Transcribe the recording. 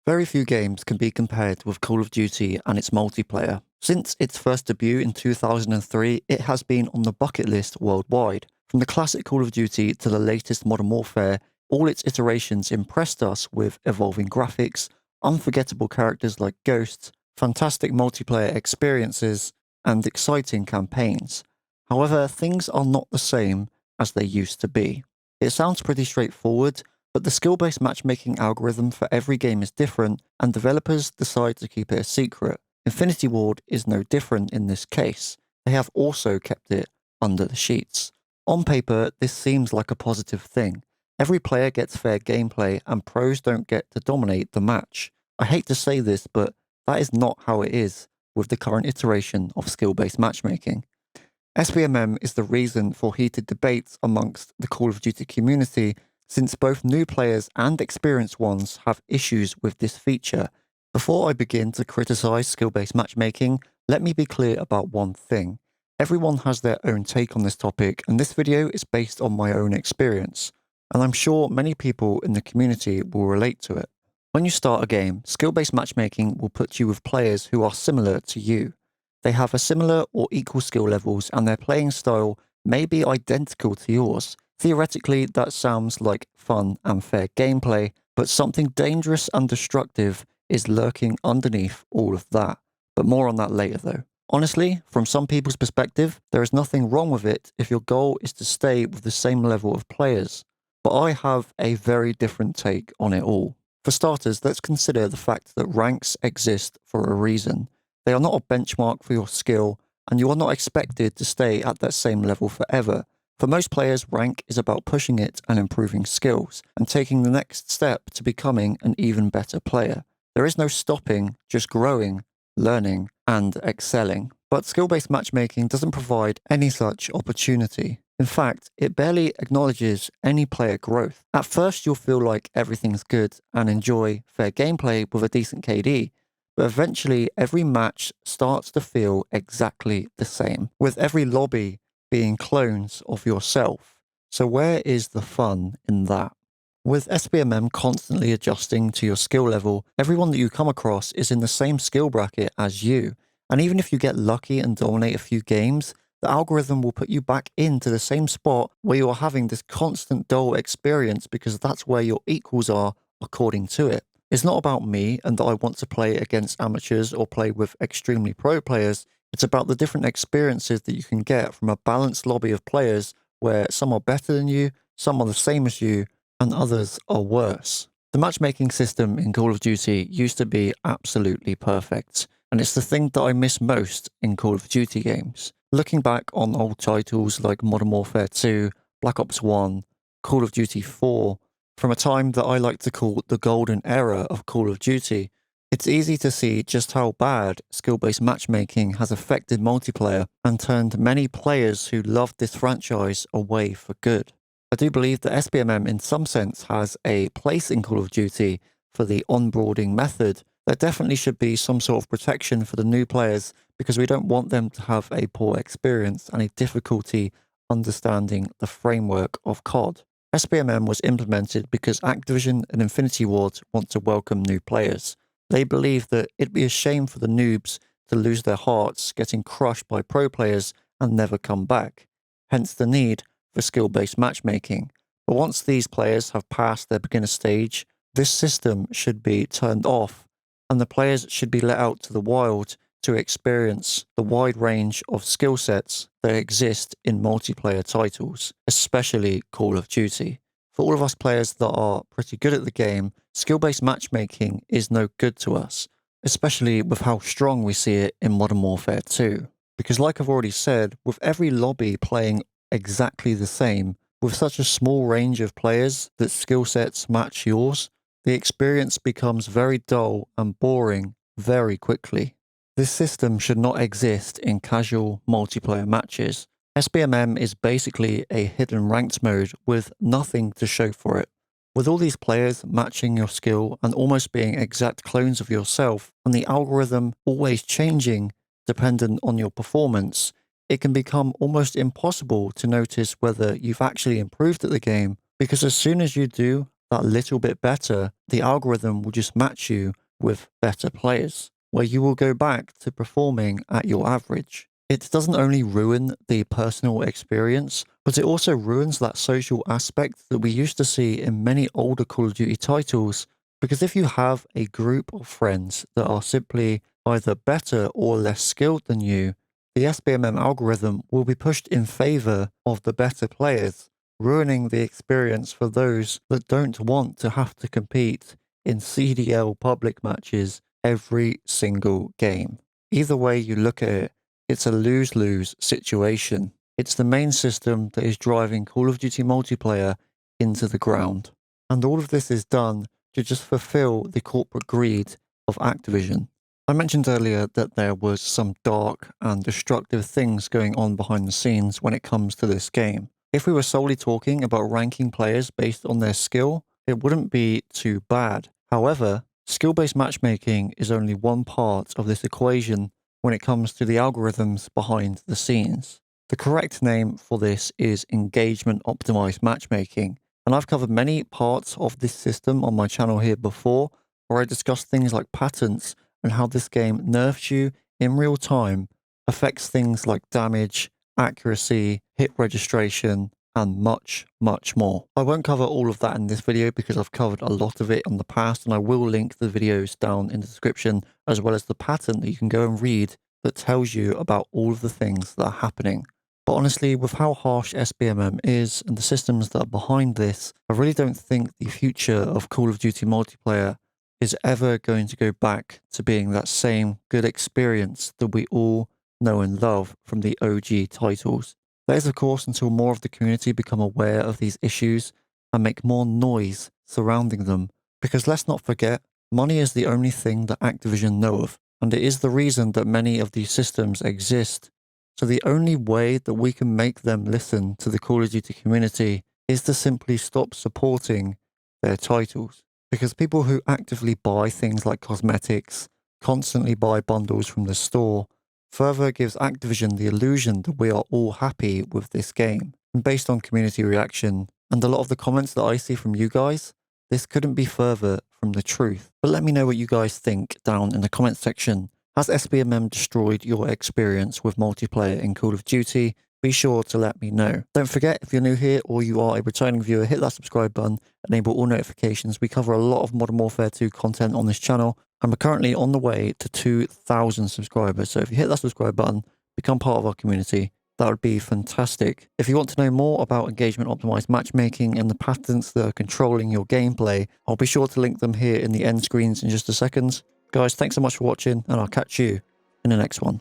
Very few games can be compared with Call of Duty and its multiplayer. Since its first debut in 2003, it has been on the bucket list worldwide. From the classic Call of Duty to the latest Modern Warfare, all its iterations impressed us with evolving graphics, unforgettable characters like Ghosts, fantastic multiplayer experiences, and exciting campaigns. However, things are not the same as they used to be. It sounds pretty straightforward, but the skill-based matchmaking algorithm for every game is different, and developers decide to keep it a secret. Infinity Ward is no different in this case. They have also kept it under the sheets. On paper, this seems like a positive thing. Every player gets fair gameplay, and pros don't get to dominate the match. I hate to say this, but that is not how it is with the current iteration of skill-based matchmaking. SBMM is the reason for heated debates amongst the Call of Duty community, since both new players and experienced ones have issues with this feature. Before I begin to criticize skill-based matchmaking, let me be clear about one thing. Everyone has their own take on this topic, and this video is based on my own experience, and I'm sure many people in the community will relate to it. When you start a game, skill-based matchmaking will put you with players who are similar to you. They have a similar or equal skill levels, and their playing style may be identical to yours. Theoretically, that sounds like fun and fair gameplay, but something dangerous and destructive is lurking underneath all of that. But more on that later though. Honestly, from some people's perspective, there is nothing wrong with it if your goal is to stay with the same level of players. But I have a very different take on it all. For starters, let's consider the fact that ranks exist for a reason. They are not a benchmark for your skill, and you are not expected to stay at that same level forever. For most players, rank is about pushing it and improving skills, and taking the next step to becoming an even better player. There is no stopping, just growing, learning, and excelling. But skill-based matchmaking doesn't provide any such opportunity. In fact, it barely acknowledges any player growth. At first, you'll feel like everything's good and enjoy fair gameplay with a decent KD, but eventually every match starts to feel exactly the same, with every lobby being clones of yourself. So where is the fun in that? With SBMM constantly adjusting to your skill level, everyone that you come across is in the same skill bracket as you. And even if you get lucky and dominate a few games, the algorithm will put you back into the same spot where you are having this constant dull experience because that's where your equals are according to it. It's not about me and that I want to play against amateurs or play with extremely pro players. It's about the different experiences that you can get from a balanced lobby of players where some are better than you, some are the same as you, and others are worse. The matchmaking system in Call of Duty used to be absolutely perfect, and it's the thing that I miss most in Call of Duty games. Looking back on old titles like Modern Warfare 2, Black Ops 1, Call of Duty 4, from a time that I like to call the golden era of Call of Duty, it's easy to see just how bad skill-based matchmaking has affected multiplayer and turned many players who loved this franchise away for good. I do believe that SBMM in some sense has a place in Call of Duty for the onboarding method. There definitely should be some sort of protection for the new players because we don't want them to have a poor experience and a difficulty understanding the framework of COD. SBMM was implemented because Activision and Infinity Ward want to welcome new players. They believe that it'd be a shame for the noobs to lose their hearts getting crushed by pro players and never come back. Hence the need for skill-based matchmaking. But once these players have passed their beginner stage, this system should be turned off and the players should be let out to the wild to experience the wide range of skill sets that exist in multiplayer titles, especially Call of Duty. For all of us players that are pretty good at the game, skill-based matchmaking is no good to us, especially with how strong we see it in Modern Warfare 2. Because like I've already said, with every lobby playing exactly the same, with such a small range of players that skill sets match yours, the experience becomes very dull and boring very quickly. This system should not exist in casual multiplayer matches. SBMM is basically a hidden ranked mode with nothing to show for it. With all these players matching your skill and almost being exact clones of yourself, and the algorithm always changing dependent on your performance, it can become almost impossible to notice whether you've actually improved at the game, because as soon as you do, that little bit better, the algorithm will just match you with better players, where you will go back to performing at your average. It doesn't only ruin the personal experience, but it also ruins that social aspect that we used to see in many older Call of Duty titles, because if you have a group of friends that are simply either better or less skilled than you, the SBMM algorithm will be pushed in favor of the better players, ruining the experience for those that don't want to have to compete in CDL public matches every single game. Either way you look at it, it's a lose-lose situation. It's the main system that is driving Call of Duty multiplayer into the ground. And all of this is done to just fulfill the corporate greed of Activision. I mentioned earlier that there was some dark and destructive things going on behind the scenes when it comes to this game. If we were solely talking about ranking players based on their skill, it wouldn't be too bad. However, skill-based matchmaking is only one part of this equation when it comes to the algorithms behind the scenes. The correct name for this is engagement optimized matchmaking, and I've covered many parts of this system on my channel here before, where I discuss things like patterns and how this game nerfs you in real time, affects things like damage, accuracy, hit registration, and much, much more. I won't cover all of that in this video because I've covered a lot of it in the past, and I will link the videos down in the description, as well as the pattern that you can go and read that tells you about all of the things that are happening. But honestly, with how harsh SBMM is and the systems that are behind this, I really don't think the future of Call of Duty multiplayer is ever going to go back to being that same good experience that we all know and love from the OG titles. That is, of course, until more of the community become aware of these issues and make more noise surrounding them. Because let's not forget, money is the only thing that Activision know of, and it is the reason that many of these systems exist. So the only way that we can make them listen to the Call of Duty community is to simply stop supporting their titles. Because people who actively buy things like cosmetics, constantly buy bundles from the store, further gives Activision the illusion that we are all happy with this game. And based on community reaction and a lot of the comments that I see from you guys, this couldn't be further from the truth. But let me know what you guys think down in the comment section. Has SBMM destroyed your experience with multiplayer in Call of Duty? Be sure to let me know. Don't forget, if you're new here or you are a returning viewer, hit that subscribe button, enable all notifications. We cover a lot of Modern Warfare 2 content on this channel, and we're currently on the way to 2,000 subscribers. So if you hit that subscribe button, become part of our community. That would be fantastic. If you want to know more about engagement optimized matchmaking and the patterns that are controlling your gameplay, I'll be sure to link them here in the end screens in just a second. Guys, thanks so much for watching, and I'll catch you in the next one.